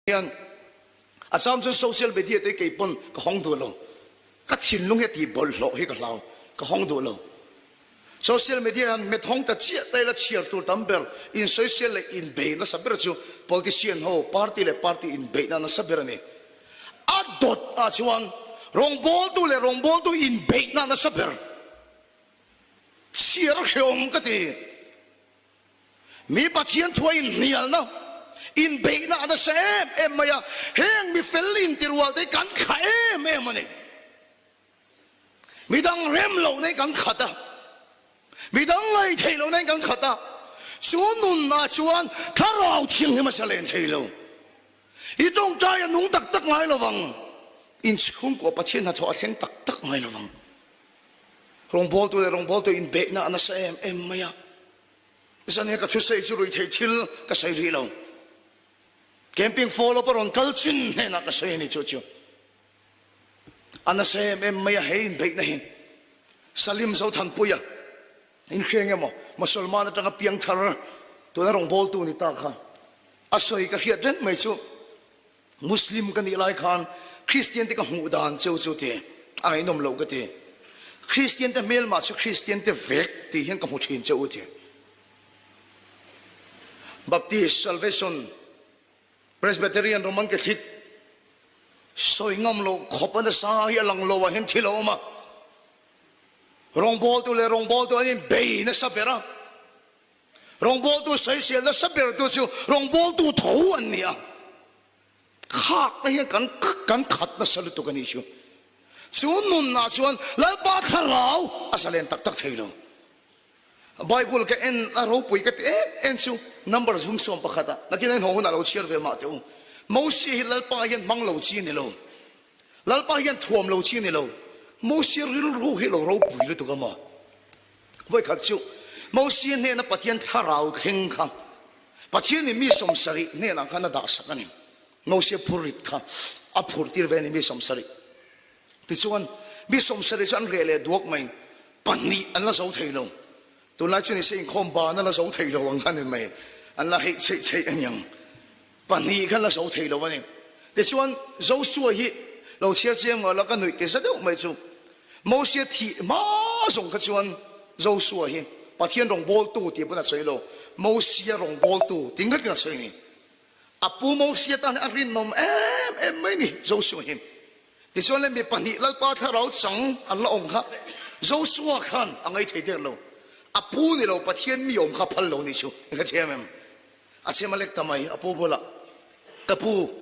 yang acham chu social media te ke pon ka hong du lo ka thin lung he ti bol lo he ka lao ka hong du lo social media han met hong ta chia te la chia tu tamber in social in be na saber chu politician ho party le party in be na saber ne adot a chuan rong bol tu in be na saber chia ra heom ka ti mi pathian thuai nial na in be na da sem em maya heng mi felin tirwal te kan kha em mane mi dang rem lo ne kan khata mi dang lai thei lo ne kan khata chu nun na chuan tharau thing ni ma salen thei lo I dong chai nung tak tak ngai lo wang in chung ko pathian na cho theng tak tak ngai lo wang rong bol tu in be na na sem em maya isane ka thu sei chu rui thei thil ka sei ri lo camping follow paron kalchin he na ka sei ni chu chu ana sem em maya hein be na hin salim zo than puya in kheng emo musulman ta piang thar to na rong bol tu ni ta kha asoi ka hiat den mai chu muslim kan ilai khan christian te ka hu dan chu chu te ai nom lo ka te christian te mel ma chu christian te vek ti hen ka hu chin chu te baptist salvation presbyterian roman catholic soi ngam lo khopan sa ya lang lo wa hen thilo ma rong bol tu in be na sabera rong bol tu sai sia na sabera tu chu rong bol tu tho an nia khak ta hian kan khat na sal tu kan isu chu nun na chuan la ba kharau asalen tak tak theilo bible ka en aro pui ka en chu number zum som pakhata nakin ho na lo chiar ve ma te mo si lal pa hian mang lo chi ni lo lal pa hian thuam lo chi ni lo mo si ril ro hi lo ro pui le tu ka ma voi khat chu mo si ne na pathian tharau thing kha pathian ni mi som sari ne na khana da sakani mo si phurit kha a phur tir ve ni mi som sari ti chuan mi som sari san re le duak mai pani an la so thei lo tu la chu ni se khom ba na la so thei lo ang khan mai an la hei chei an yang pani khan la so thei lo ani ti chuan zo su hi lo chia chiang ma la ka nui ke sa deuh mai chu mo si thi ma song kha chuan zo su hi pathian rong bol tu ti buna chei lo mo si rong bol tu ting ka chei ni apu mo si ta na rin nom em mai ni zo su hi ti chuan le mi pani lal pa tharau chang an la ong kha zo su khan angai thei der lo apu ni lo pathian mi om kha phal lo ni chu ka chem em a chemalek tamai apu bola kapu